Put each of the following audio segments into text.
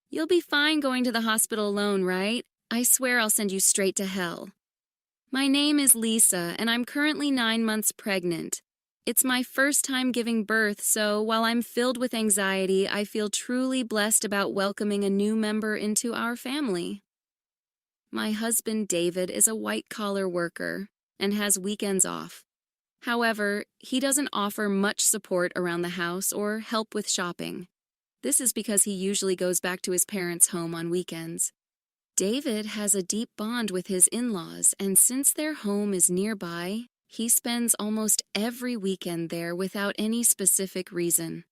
You'll be fine going to the hospital alone, right? I swear I'll send you straight to hell. My name is Lisa, and I'm currently 9 months pregnant. It's my first time giving birth, so while I'm filled with anxiety, I feel truly blessed about welcoming a new member into our family. My husband, David, is a white-collar worker and has weekends off. However, he doesn't offer much support around the house or help with shopping. This is because he usually goes back to his parents' home on weekends. David has a deep bond with his in-laws, and since their home is nearby, he spends almost every weekend there without any specific reason.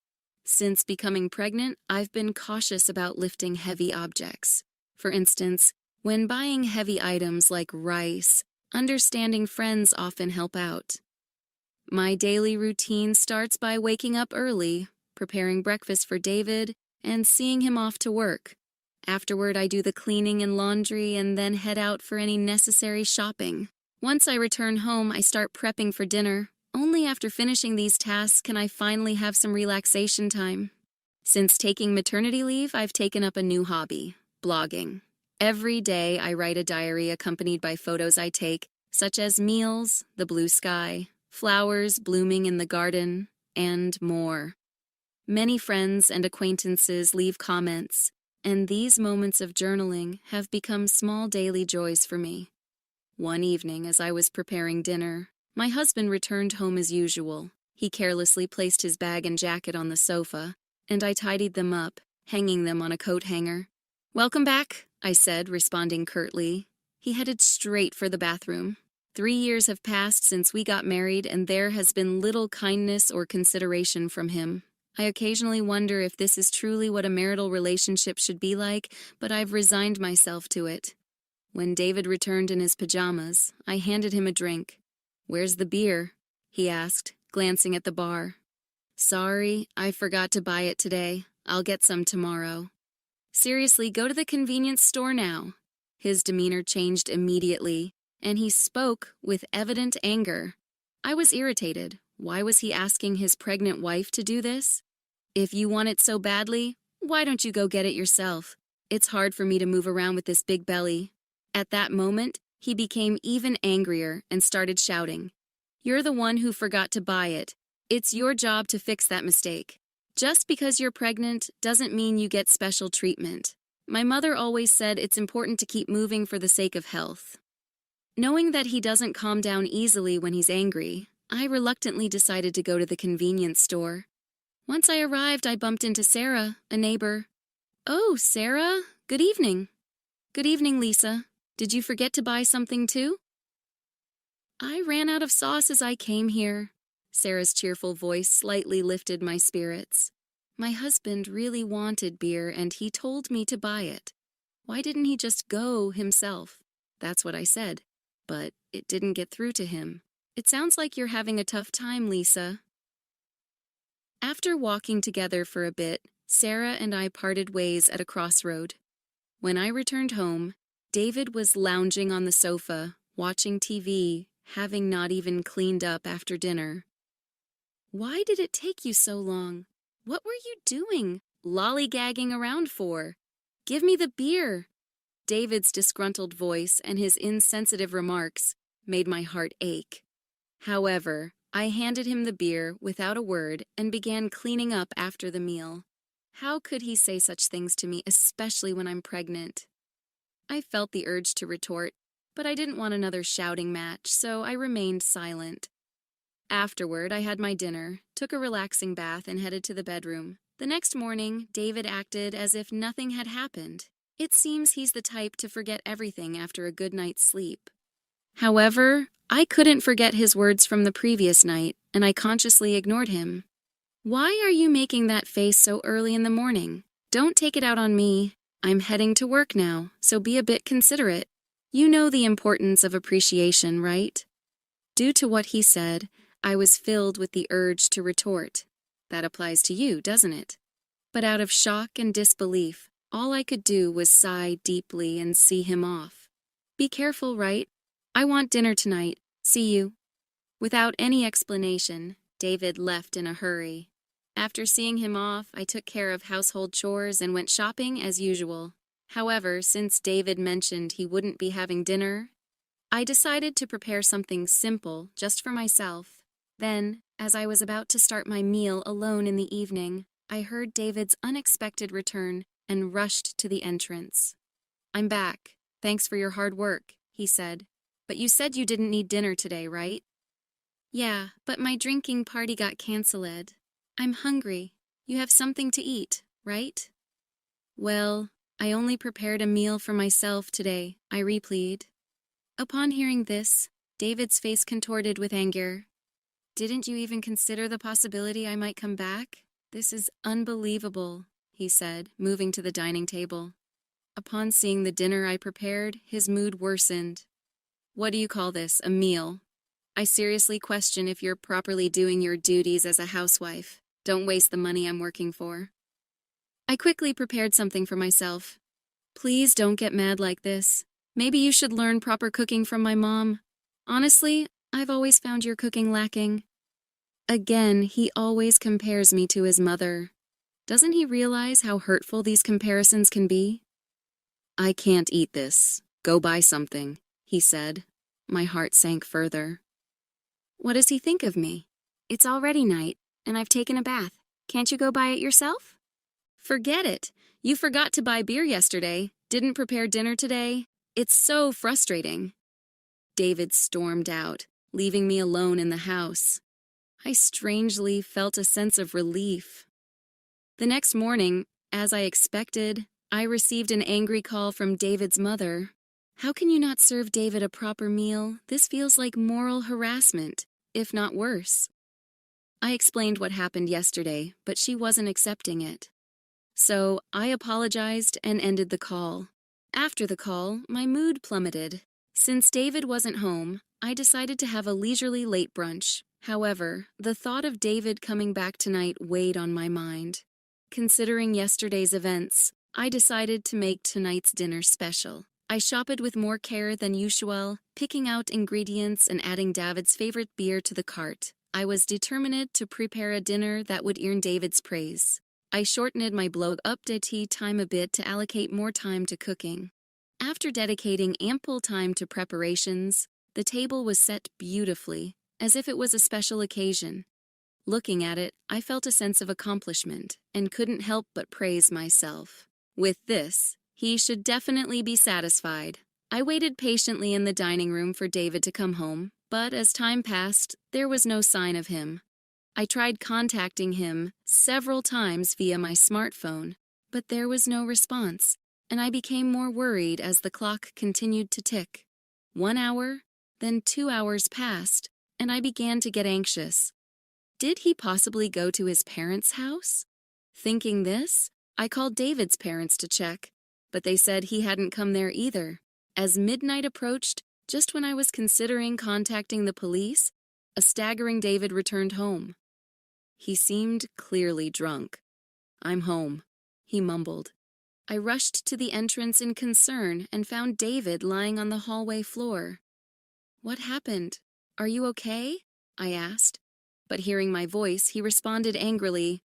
Since becoming pregnant, I've been cautious about lifting heavy objects. For instance, when buying heavy items like rice, understanding friends often help out. My daily routine starts by waking up early, preparing breakfast for David, and seeing him off to work. Afterward, I do the cleaning and laundry and then head out for any necessary shopping. Once I return home, I start prepping for dinner. Only after finishing these tasks can I finally have some relaxation time. Since taking maternity leave, I've taken up a new hobby, blogging. Every day, I write a diary accompanied by photos I take, such as meals, the blue sky, flowers blooming in the garden, and more. Many friends and acquaintances leave comments, and these moments of journaling have become small daily joys for me. One evening, as I was preparing dinner, my husband returned home as usual. He carelessly placed his bag and jacket on the sofa, and I tidied them up, hanging them on a coat hanger. "Welcome back," I said, responding curtly. He headed straight for the bathroom. 3 years have passed since we got married, and there has been little kindness or consideration from him. I occasionally wonder if this is truly what a marital relationship should be like, but I've resigned myself to it. When David returned in his pajamas, I handed him a drink. "Where's the beer?" he asked, glancing at the bar. "Sorry, I forgot to buy it today. I'll get some tomorrow." "Seriously, go to the convenience store now." His demeanor changed immediately, and he spoke with evident anger. I was irritated. Why was he asking his pregnant wife to do this? "If you want it so badly, why don't you go get it yourself? It's hard for me to move around with this big belly." At that moment, he became even angrier and started shouting, "You're the one who forgot to buy it. It's your job to fix that mistake. Just because you're pregnant doesn't mean you get special treatment. My mother always said it's important to keep moving for the sake of health." Knowing that he doesn't calm down easily when he's angry, I reluctantly decided to go to the convenience store. Once I arrived, I bumped into Sarah, a neighbor. "Oh, Sarah, good evening." "Good evening, Lisa. Did you forget to buy something too?" "I ran out of sauce as I came here." Sarah's cheerful voice slightly lifted my spirits. "My husband really wanted beer and he told me to buy it. Why didn't he just go himself?" That's what I said, but it didn't get through to him. "It sounds like you're having a tough time, Lisa." After walking together for a bit, Sarah and I parted ways at a crossroad. When I returned home, David was lounging on the sofa, watching TV, having not even cleaned up after dinner. "Why did it take you so long? What were you doing, lollygagging around for? Give me the beer." David's disgruntled voice and his insensitive remarks made my heart ache. However, I handed him the beer without a word and began cleaning up after the meal. How could he say such things to me, especially when I'm pregnant? I felt the urge to retort, but I didn't want another shouting match, so I remained silent. Afterward, I had my dinner, took a relaxing bath, and headed to the bedroom. The next morning, David acted as if nothing had happened. It seems he's the type to forget everything after a good night's sleep. However, I couldn't forget his words from the previous night, and I consciously ignored him. "Why are you making that face so early in the morning? Don't take it out on me. I'm heading to work now, so be a bit considerate. You know the importance of appreciation, right?" Due to what he said, I was filled with the urge to retort. That applies to you, doesn't it? But out of shock and disbelief, all I could do was sigh deeply and see him off. "Be careful, right? I want dinner tonight. See you." Without any explanation, David left in a hurry. After seeing him off, I took care of household chores and went shopping as usual. However, since David mentioned he wouldn't be having dinner, I decided to prepare something simple just for myself. Then, as I was about to start my meal alone in the evening, I heard David's unexpected return and rushed to the entrance. "I'm back. Thanks for your hard work," he said. "But you said you didn't need dinner today, right?" "Yeah, but my drinking party got cancelled. I'm hungry. You have something to eat, right?" "Well, I only prepared a meal for myself today," I replied. Upon hearing this, David's face contorted with anger. "Didn't you even consider the possibility I might come back? This is unbelievable," he said, moving to the dining table. Upon seeing the dinner I prepared, his mood worsened. "What do you call this, a meal? I seriously question if you're properly doing your duties as a housewife. Don't waste the money I'm working for." I quickly prepared something for myself. "Please don't get mad like this. Maybe you should learn proper cooking from my mom. Honestly, I've always found your cooking lacking." Again, he always compares me to his mother. Doesn't he realize how hurtful these comparisons can be? "I can't eat this. Go buy something," he said. My heart sank further. What does he think of me? It's already night, and I've taken a bath. Can't you go buy it yourself? Forget it. You forgot to buy beer yesterday, didn't prepare dinner today. It's so frustrating. David stormed out, leaving me alone in the house. I strangely felt a sense of relief. The next morning, as I expected, I received an angry call from David's mother. "How can you not serve David a proper meal? This feels like moral harassment, if not worse." I explained what happened yesterday, but she wasn't accepting it. So I apologized and ended the call. After the call, my mood plummeted. Since David wasn't home, I decided to have a leisurely late brunch. However, the thought of David coming back tonight weighed on my mind. Considering yesterday's events, I decided to make tonight's dinner special. I shopped with more care than usual, picking out ingredients and adding David's favorite beer to the cart. I was determined to prepare a dinner that would earn David's praise. I shortened my blog update time a bit to allocate more time to cooking. After dedicating ample time to preparations, the table was set beautifully, as if it was a special occasion. Looking at it, I felt a sense of accomplishment and couldn't help but praise myself. With this, he should definitely be satisfied. I waited patiently in the dining room for David to come home, but as time passed, there was no sign of him. I tried contacting him several times via my smartphone, but there was no response, and I became more worried as the clock continued to tick. 1 hour, then 2 hours passed, and I began to get anxious. Did he possibly go to his parents' house? Thinking this, I called David's parents to check, but they said he hadn't come there either. As midnight approached, just when I was considering contacting the police, a staggering David returned home. He seemed clearly drunk. "I'm home," he mumbled. I rushed to the entrance in concern and found David lying on the hallway floor. "What happened? Are you okay?" I asked. But hearing my voice, he responded angrily,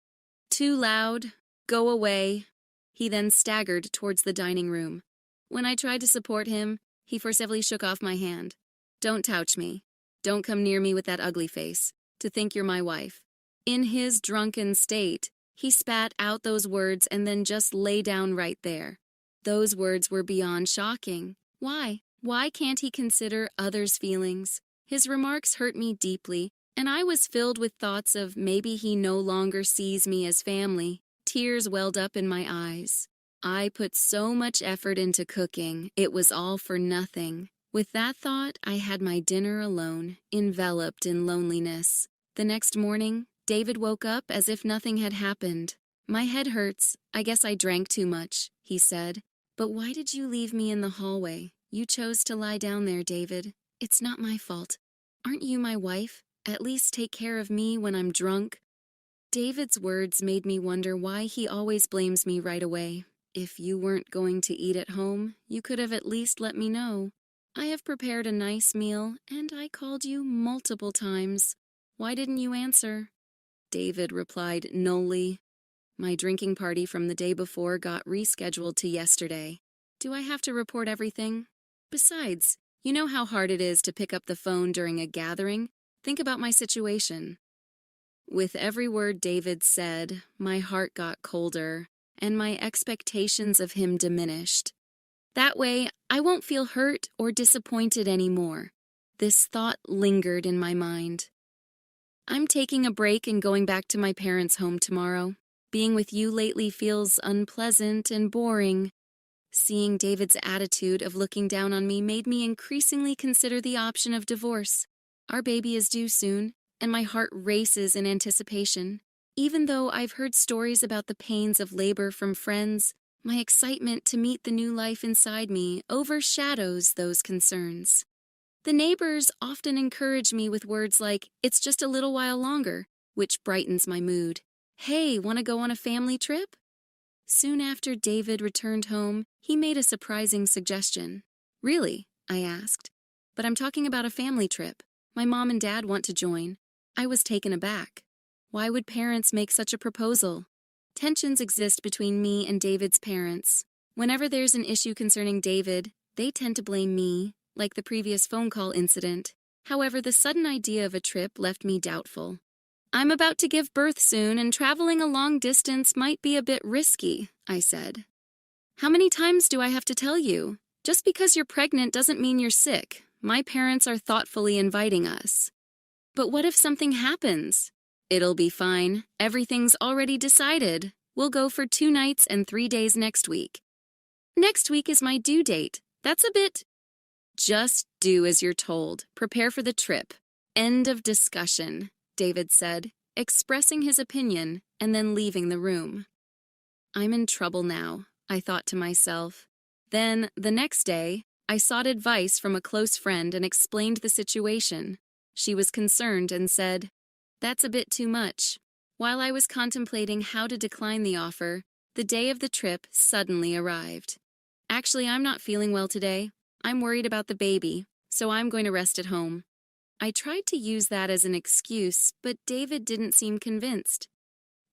"Too loud. Go away." He then staggered towards the dining room. When I tried to support him, he forcibly shook off my hand. "Don't touch me. Don't come near me with that ugly face. To think you're my wife." In his drunken state, he spat out those words and then just lay down right there. Those words were beyond shocking. Why? Why can't he consider others' feelings? His remarks hurt me deeply, and I was filled with thoughts of maybe he no longer sees me as family. Tears welled up in my eyes. I put so much effort into cooking, it was all for nothing. With that thought, I had my dinner alone, enveloped in loneliness. The next morning, David woke up as if nothing had happened. "My head hurts. I guess I drank too much," he said. "But why did you leave me in the hallway? You chose to lie down there, David. It's not my fault. Aren't you my wife? At least take care of me when I'm drunk." David's words made me wonder why he always blames me right away. If you weren't going to eat at home, you could have at least let me know. I have prepared a nice meal, and I called you multiple times. Why didn't you answer? David replied nully. My drinking party from the day before got rescheduled to yesterday. Do I have to report everything? Besides, you know how hard it is to pick up the phone during a gathering? Think about my situation. With every word David said, my heart got colder, and my expectations of him diminished. That way, I won't feel hurt or disappointed anymore. This thought lingered in my mind. I'm taking a break and going back to my parents' home tomorrow. Being with you lately feels unpleasant and boring. Seeing David's attitude of looking down on me made me increasingly consider the option of divorce. Our baby is due soon, and my heart races in anticipation. Even though I've heard stories about the pains of labor from friends, my excitement to meet the new life inside me overshadows those concerns. The neighbors often encourage me with words like, "It's just a little while longer," which brightens my mood. "Hey, want to go on a family trip?" Soon after David returned home, he made a surprising suggestion. "Really?" I asked. "But I'm talking about a family trip. My mom and dad want to join." I was taken aback. Why would parents make such a proposal? Tensions exist between me and David's parents. Whenever there's an issue concerning David, they tend to blame me, like the previous phone call incident. However, the sudden idea of a trip left me doubtful. "I'm about to give birth soon, and traveling a long distance might be a bit risky," I said. "How many times do I have to tell you? Just because you're pregnant doesn't mean you're sick. My parents are thoughtfully inviting us." "But what if something happens?" "It'll be fine. Everything's already decided. We'll go for 2 nights and 3 days next week." "Next week is my due date. That's a bit—" "Just do as you're told. Prepare for the trip. End of discussion," David said, expressing his opinion and then leaving the room. I'm in trouble now, I thought to myself. Then, the next day, I sought advice from a close friend and explained the situation. She was concerned and said, "That's a bit too much." While I was contemplating how to decline the offer, the day of the trip suddenly arrived. "Actually, I'm not feeling well today. I'm worried about the baby, so I'm going to rest at home." I tried to use that as an excuse, but David didn't seem convinced.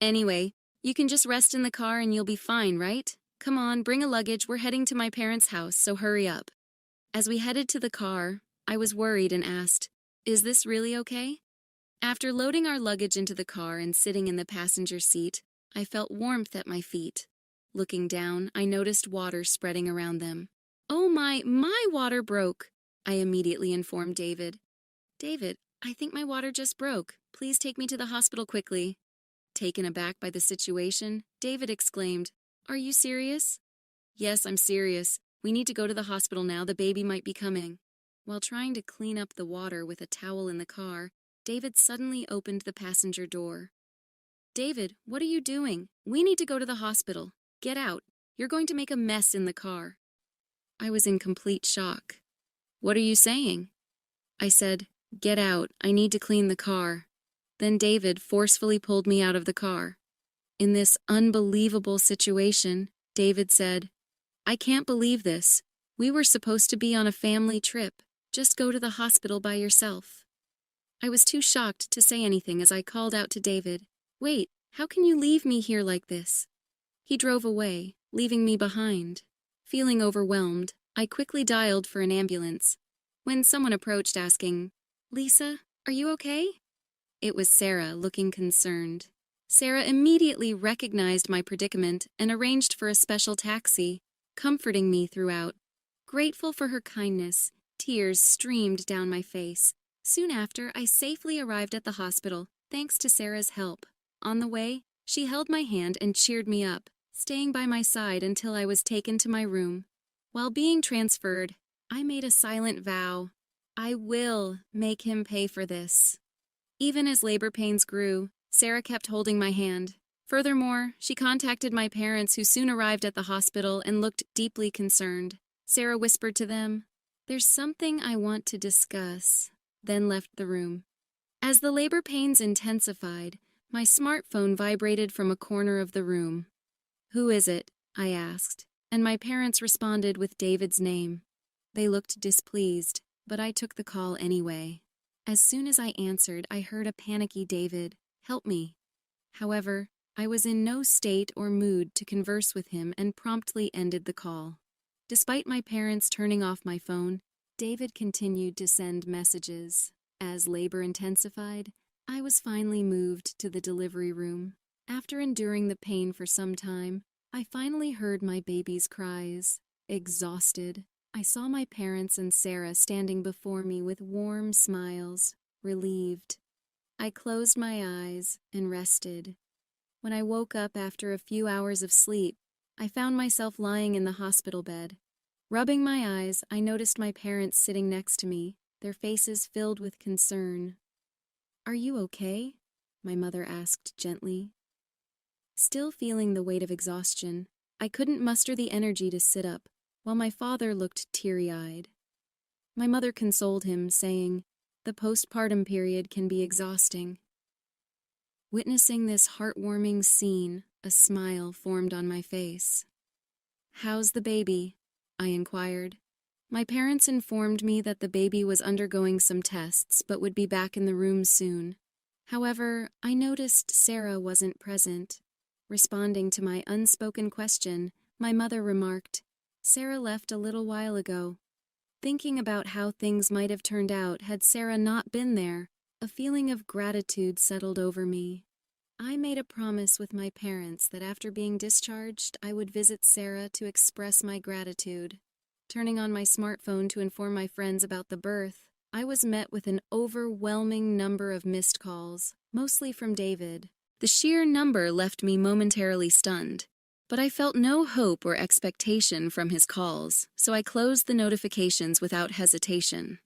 "Anyway, you can just rest in the car and you'll be fine, right? Come on, bring a luggage. We're heading to my parents' house, so hurry up." As we headed to the car, I was worried and asked, "Is this really okay?" After loading our luggage into the car and sitting in the passenger seat, I felt warmth at my feet. Looking down, I noticed water spreading around them. "Oh my water broke," I immediately informed David. "David, I think my water just broke. Please take me to the hospital quickly." Taken aback by the situation, David exclaimed, "Are you serious?" "Yes, I'm serious. We need to go to the hospital now. The baby might be coming." While trying to clean up the water with a towel in the car, David suddenly opened the passenger door. "David, what are you doing? We need to go to the hospital. Get out. You're going to make a mess in the car." I was in complete shock. "What are you saying?" I said, "Get out. I need to clean the car." Then David forcefully pulled me out of the car. In this unbelievable situation, David said, "I can't believe this. We were supposed to be on a family trip. Just go to the hospital by yourself." I was too shocked to say anything as I called out to David, "Wait, how can you leave me here like this?" He drove away, leaving me behind. Feeling overwhelmed, I quickly dialed for an ambulance. When someone approached asking, "Lisa, are you okay?" It was Sarah, looking concerned. Sarah immediately recognized my predicament and arranged for a special taxi, comforting me throughout. Grateful for her kindness, tears streamed down my face. Soon after, I safely arrived at the hospital, thanks to Sarah's help. On the way, she held my hand and cheered me up, staying by my side until I was taken to my room. While being transferred, I made a silent vow. I will make him pay for this. Even as labor pains grew, Sarah kept holding my hand. Furthermore, she contacted my parents, who soon arrived at the hospital and looked deeply concerned. Sarah whispered to them, "There's something I want to discuss," then left the room. As the labor pains intensified, my smartphone vibrated from a corner of the room. "Who is it?" I asked, and my parents responded with David's name. They looked displeased, but I took the call anyway. As soon as I answered, I heard a panicky David, "Help me. However, I was in no state or mood to converse with him and promptly ended the call. Despite my parents turning off my phone, David continued to send messages. As labor intensified, I was finally moved to the delivery room. After enduring the pain for some time, I finally heard my baby's cries. Exhausted, I saw my parents and Sarah standing before me with warm smiles, relieved. I closed my eyes and rested. When I woke up after a few hours of sleep, I found myself lying in the hospital bed. Rubbing my eyes, I noticed my parents sitting next to me, their faces filled with concern. "Are you okay?" my mother asked gently. Still feeling the weight of exhaustion, I couldn't muster the energy to sit up, while my father looked teary-eyed. My mother consoled him, saying, "The postpartum period can be exhausting." Witnessing this heartwarming scene, a smile formed on my face. "How's the baby?" I inquired. My parents informed me that the baby was undergoing some tests but would be back in the room soon. However, I noticed Sarah wasn't present. Responding to my unspoken question, my mother remarked, "Sarah left a little while ago." Thinking about how things might have turned out had Sarah not been there, a feeling of gratitude settled over me. I made a promise with my parents that after being discharged, I would visit Sarah to express my gratitude. Turning on my smartphone to inform my friends about the birth, I was met with an overwhelming number of missed calls, mostly from David. The sheer number left me momentarily stunned, but I felt no hope or expectation from his calls, so I closed the notifications without hesitation.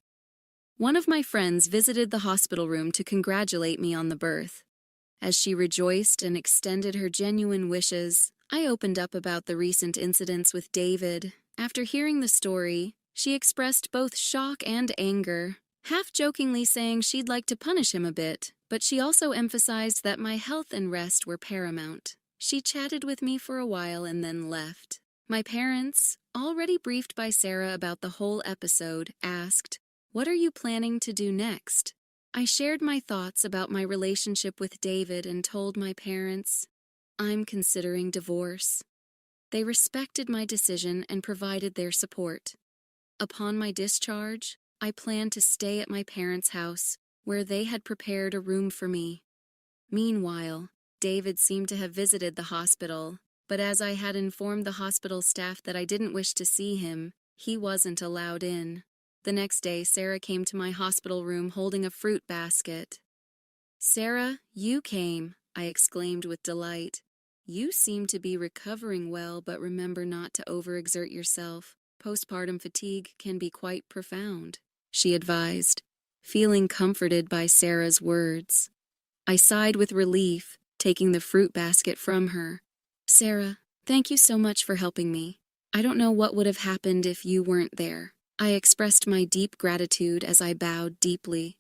One of my friends visited the hospital room to congratulate me on the birth. As she rejoiced and extended her genuine wishes, I opened up about the recent incidents with David. After hearing the story, she expressed both shock and anger, half-jokingly saying she'd like to punish him a bit, but she also emphasized that my health and rest were paramount. She chatted with me for a while and then left. My parents, already briefed by Sarah about the whole episode, asked, "What are you planning to do next?" I shared my thoughts about my relationship with David and told my parents, "I'm considering divorce." They respected my decision and provided their support. Upon my discharge, I planned to stay at my parents' house, where they had prepared a room for me. Meanwhile, David seemed to have visited the hospital, but as I had informed the hospital staff that I didn't wish to see him, he wasn't allowed in. The next day, Sarah came to my hospital room holding a fruit basket. "Sarah, you came," I exclaimed with delight. "You seem to be recovering well, but remember not to overexert yourself. Postpartum fatigue can be quite profound," she advised, feeling comforted by Sarah's words. I sighed with relief, taking the fruit basket from her. "Sarah, thank you so much for helping me. I don't know what would have happened if you weren't there." I expressed my deep gratitude as I bowed deeply.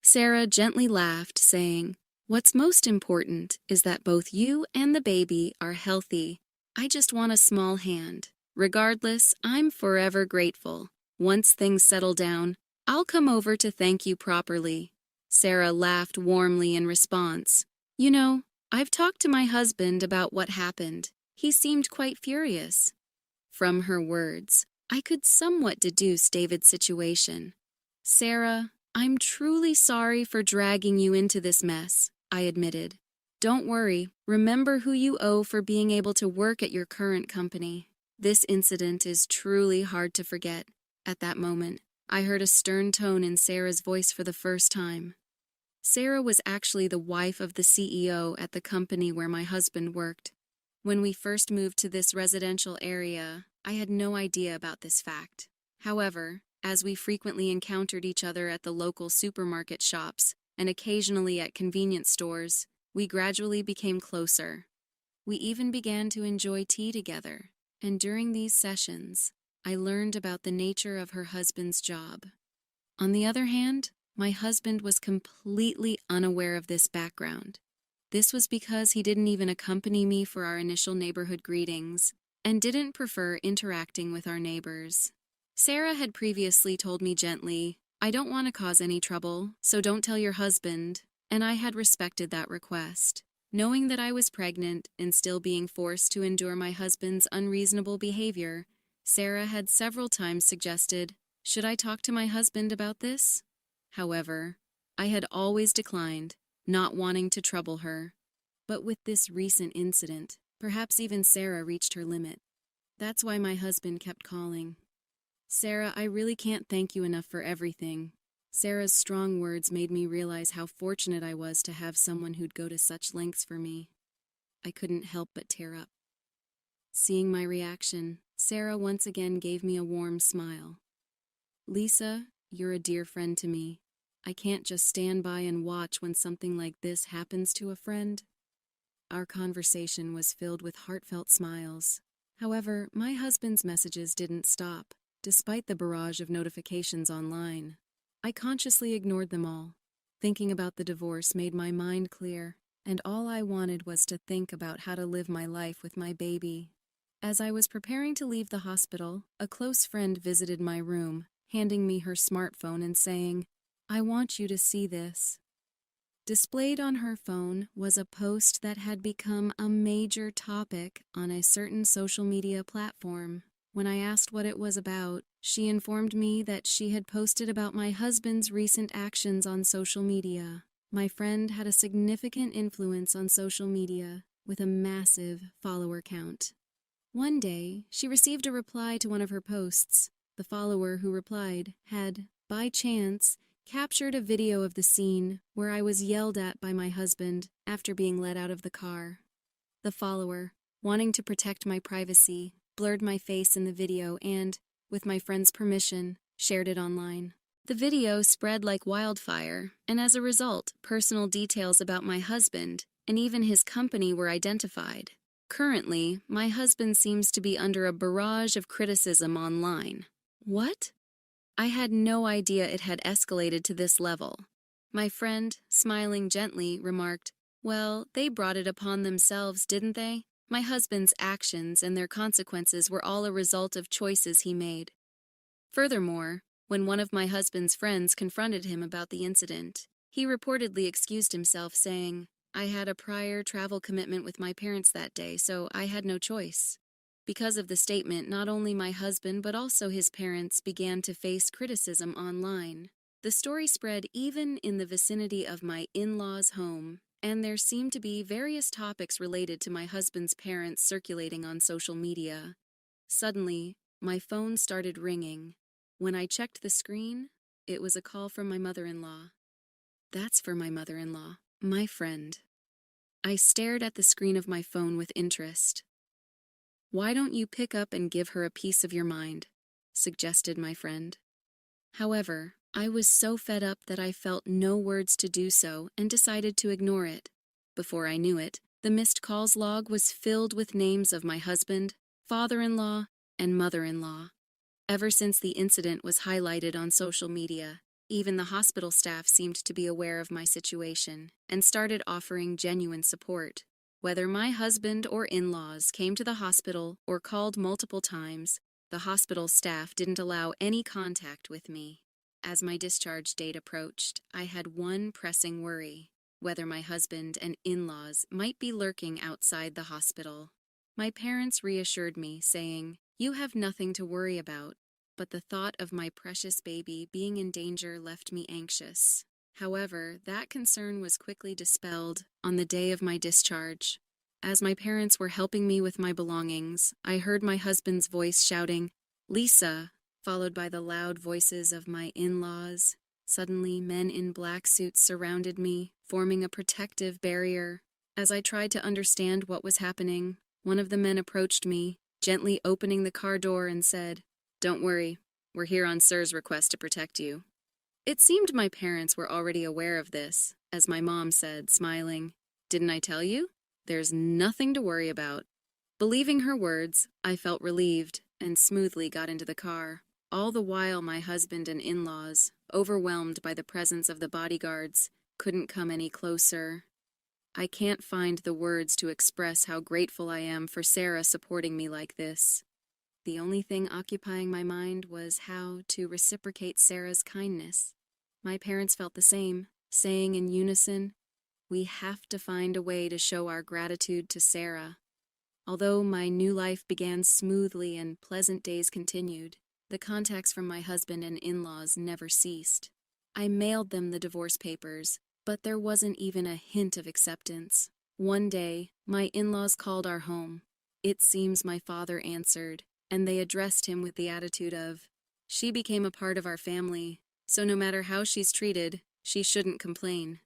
Sarah gently laughed, saying, "What's most important is that both you and the baby are healthy. I just want a small hand. Regardless, I'm forever grateful. Once things settle down, I'll come over to thank you properly." Sarah laughed warmly in response. "You know, I've talked to my husband about what happened. He seemed quite furious." From her words, I could somewhat deduce David's situation. "Sarah, I'm truly sorry for dragging you into this mess," I admitted. "Don't worry, remember who you owe for being able to work at your current company." This incident is truly hard to forget. At that moment, I heard a stern tone in Sarah's voice for the first time. Sarah was actually the wife of the CEO at the company where my husband worked. When we first moved to this residential area, I had no idea about this fact. However, as we frequently encountered each other at the local supermarket shops and occasionally at convenience stores, we gradually became closer. We even began to enjoy tea together, and during these sessions, I learned about the nature of her husband's job. On the other hand, my husband was completely unaware of this background. This was because he didn't even accompany me for our initial neighborhood greetings and didn't prefer interacting with our neighbors. Sarah had previously told me gently, "I don't want to cause any trouble, so don't tell your husband," and I had respected that request. Knowing that I was pregnant and still being forced to endure my husband's unreasonable behavior, Sarah had several times suggested, should I talk to my husband about this? However, I had always declined, not wanting to trouble her. But with this recent incident, perhaps even Sarah reached her limit. That's why my husband kept calling. Sarah, I really can't thank you enough for everything. Sarah's strong words made me realize how fortunate I was to have someone who'd go to such lengths for me. I couldn't help but tear up. Seeing my reaction, Sarah once again gave me a warm smile. Lisa, you're a dear friend to me. I can't just stand by and watch when something like this happens to a friend. Our conversation was filled with heartfelt smiles. However, my husband's messages didn't stop, despite the barrage of notifications online. I consciously ignored them all. Thinking about the divorce made my mind clear, and all I wanted was to think about how to live my life with my baby. As I was preparing to leave the hospital, a close friend visited my room, handing me her smartphone and saying, I want you to see this. Displayed on her phone was a post that had become a major topic on a certain social media platform. When I asked what it was about, she informed me that she had posted about my husband's recent actions on social media. My friend had a significant influence on social media, with a massive follower count. One day, she received a reply to one of her posts. The follower who replied had, by chance, captured a video of the scene where I was yelled at by my husband after being let out of the car. The follower, wanting to protect my privacy, blurred my face in the video and, with my friend's permission, shared it online. The video spread like wildfire, and as a result, personal details about my husband and even his company were identified. Currently, my husband seems to be under a barrage of criticism online. What? I had no idea it had escalated to this level. My friend, smiling gently, remarked, well, they brought it upon themselves, didn't they? My husband's actions and their consequences were all a result of choices he made. Furthermore, when one of my husband's friends confronted him about the incident, he reportedly excused himself, saying, I had a prior travel commitment with my parents that day, so I had no choice. Because of the statement, not only my husband but also his parents began to face criticism online. The story spread even in the vicinity of my in-laws' home, and there seemed to be various topics related to my husband's parents circulating on social media. Suddenly, my phone started ringing. When I checked the screen, it was a call from my mother-in-law. That's for my mother-in-law, my friend. I stared at the screen of my phone with interest. Why don't you pick up and give her a piece of your mind? Suggested my friend. However, I was so fed up that I felt no words to do so and decided to ignore it. Before I knew it, the missed calls log was filled with names of my husband, father-in-law, and mother-in-law. Ever since the incident was highlighted on social media, even the hospital staff seemed to be aware of my situation and started offering genuine support. Whether my husband or in-laws came to the hospital or called multiple times, the hospital staff didn't allow any contact with me. As my discharge date approached, I had one pressing worry: whether my husband and in-laws might be lurking outside the hospital. My parents reassured me, saying, "You have nothing to worry about," but the thought of my precious baby being in danger left me anxious. However, that concern was quickly dispelled on the day of my discharge. As my parents were helping me with my belongings, I heard my husband's voice shouting, "Lisa," followed by the loud voices of my in-laws. Suddenly, men in black suits surrounded me, forming a protective barrier. As I tried to understand what was happening, one of the men approached me, gently opening the car door and said, "Don't worry, we're here on Sir's request to protect you." It seemed my parents were already aware of this, as my mom said, smiling, "Didn't I tell you? There's nothing to worry about." Believing her words, I felt relieved and smoothly got into the car. All the while my husband and in-laws, overwhelmed by the presence of the bodyguards, couldn't come any closer. I can't find the words to express how grateful I am for Sarah supporting me like this. The only thing occupying my mind was how to reciprocate Sarah's kindness. My parents felt the same, saying in unison, We have to find a way to show our gratitude to Sarah. Although my new life began smoothly and pleasant days continued, the contacts from my husband and in-laws never ceased. I mailed them the divorce papers, but there wasn't even a hint of acceptance. One day, my in-laws called our home. It seems my father answered, and they addressed him with the attitude of, "She became a part of our family, so no matter how she's treated, she shouldn't complain."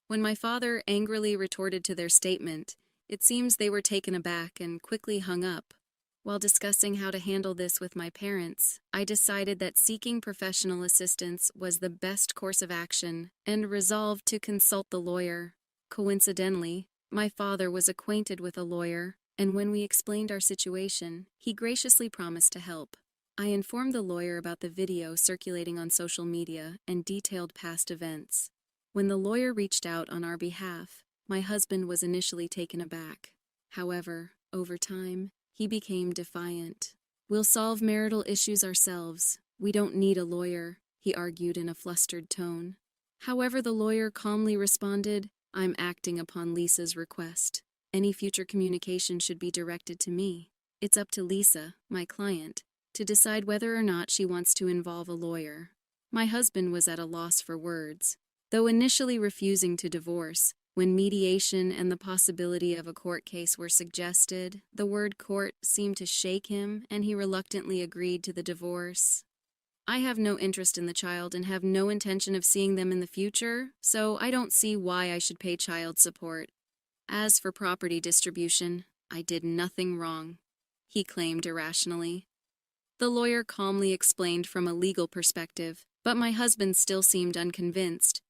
When my father angrily retorted to their statement, it seems they were taken aback and quickly hung up. While discussing how to handle this with my parents, I decided that seeking professional assistance was the best course of action and resolved to consult the lawyer. Coincidentally, my father was acquainted with a lawyer, and when we explained our situation, he graciously promised to help. I informed the lawyer about the video circulating on social media and detailed past events. When the lawyer reached out on our behalf, my husband was initially taken aback. However, over time, he became defiant. "We'll solve marital issues ourselves. We don't need a lawyer," he argued in a flustered tone. However, the lawyer calmly responded, "I'm acting upon Lisa's request. Any future communication should be directed to me. It's up to Lisa, my client, to decide whether or not she wants to involve a lawyer." My husband was at a loss for words. Though initially refusing to divorce, when mediation and the possibility of a court case were suggested, the word court seemed to shake him, and he reluctantly agreed to the divorce. "I have no interest in the child and have no intention of seeing them in the future, so I don't see why I should pay child support. As for property distribution, I did nothing wrong," he claimed irrationally. The lawyer calmly explained from a legal perspective, but my husband still seemed unconvinced.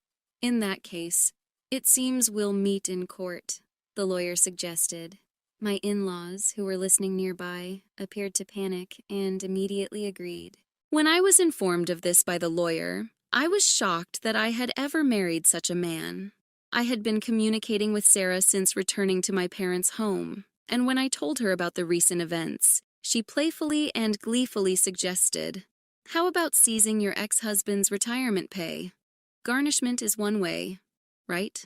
"In that case, it seems we'll meet in court," the lawyer suggested. My in-laws, who were listening nearby, appeared to panic and immediately agreed. When I was informed of this by the lawyer, I was shocked that I had ever married such a man. I had been communicating with Sarah since returning to my parents' home, and when I told her about the recent events, she playfully and gleefully suggested, "How about seizing your ex-husband's retirement pay? Garnishment is one way, right?"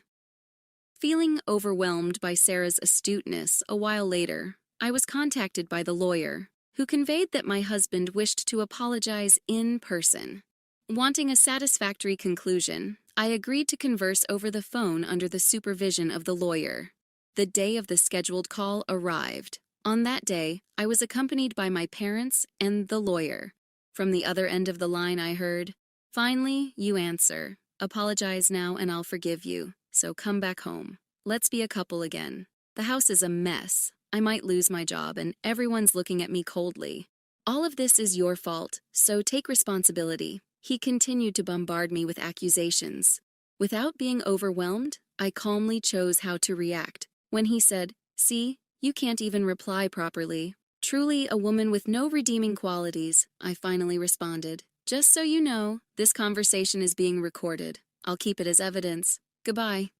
Feeling overwhelmed by Sarah's astuteness, a while later, I was contacted by the lawyer, who conveyed that my husband wished to apologize in person. Wanting a satisfactory conclusion, I agreed to converse over the phone under the supervision of the lawyer. The day of the scheduled call arrived. On that day, I was accompanied by my parents and the lawyer. From the other end of the line I heard, "Finally, you answer. Apologize now and I'll forgive you. So come back home. Let's be a couple again. The house is a mess. I might lose my job and everyone's looking at me coldly. All of this is your fault, so take responsibility." He continued to bombard me with accusations. Without being overwhelmed, I calmly chose how to react. When he said, "See, you can't even reply properly. Truly a woman with no redeeming qualities," I finally responded. "Just so you know, this conversation is being recorded. I'll keep it as evidence. Goodbye."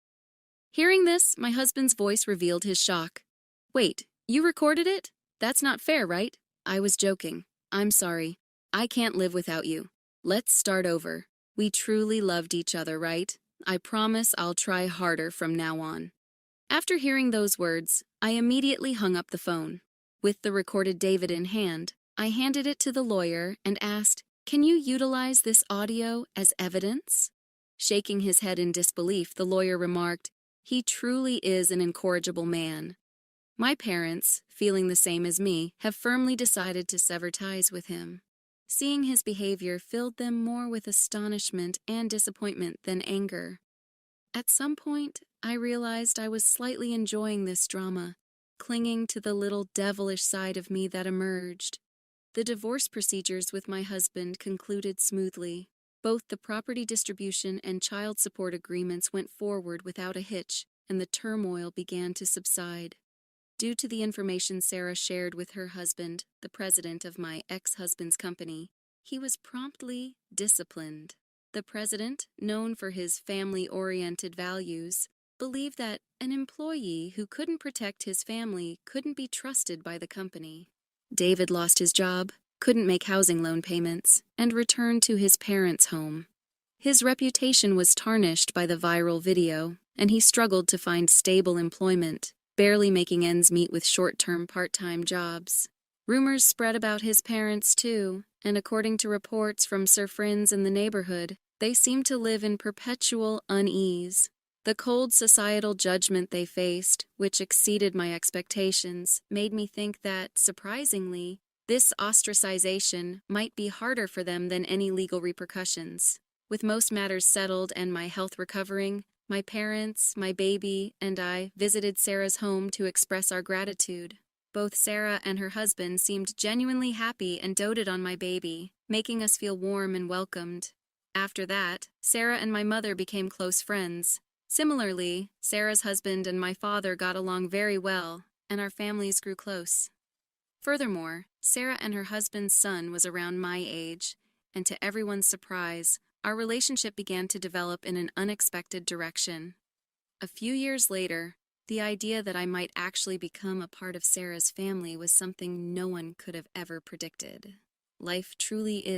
Hearing this, my husband's voice revealed his shock. "Wait, you recorded it? That's not fair, right?" I was joking. "I'm sorry. I can't live without you. Let's start over. We truly loved each other, right? I promise I'll try harder from now on." After hearing those words, I immediately hung up the phone. With the recorded David in hand, I handed it to the lawyer and asked, "Can you utilize this audio as evidence?" Shaking his head in disbelief, the lawyer remarked, "He truly is an incorrigible man." My parents, feeling the same as me, have firmly decided to sever ties with him. Seeing his behavior filled them more with astonishment and disappointment than anger. At some point, I realized I was slightly enjoying this drama, clinging to the little devilish side of me that emerged. The divorce procedures with my husband concluded smoothly. Both the property distribution and child support agreements went forward without a hitch, and the turmoil began to subside. Due to the information Sarah shared with her husband, the president of my ex-husband's company, he was promptly disciplined. The president, known for his family-oriented values, believed that an employee who couldn't protect his family couldn't be trusted by the company. David lost his job, couldn't make housing loan payments, and returned to his parents' home. His reputation was tarnished by the viral video, and he struggled to find stable employment, barely making ends meet with short-term part-time jobs. Rumors spread about his parents, too, and according to reports from friends in the neighborhood, they seemed to live in perpetual unease. The cold societal judgment they faced, which exceeded my expectations, made me think that, surprisingly, this ostracization might be harder for them than any legal repercussions. With most matters settled and my health recovering, my parents, my baby, and I visited Sarah's home to express our gratitude. Both Sarah and her husband seemed genuinely happy and doted on my baby, making us feel warm and welcomed. After that, Sarah and my mother became close friends. Similarly, Sarah's husband and my father got along very well, and our families grew close. Furthermore, Sarah and her husband's son was around my age, and to everyone's surprise, our relationship began to develop in an unexpected direction. A few years later, the idea that I might actually become a part of Sarah's family was something no one could have ever predicted. Life truly is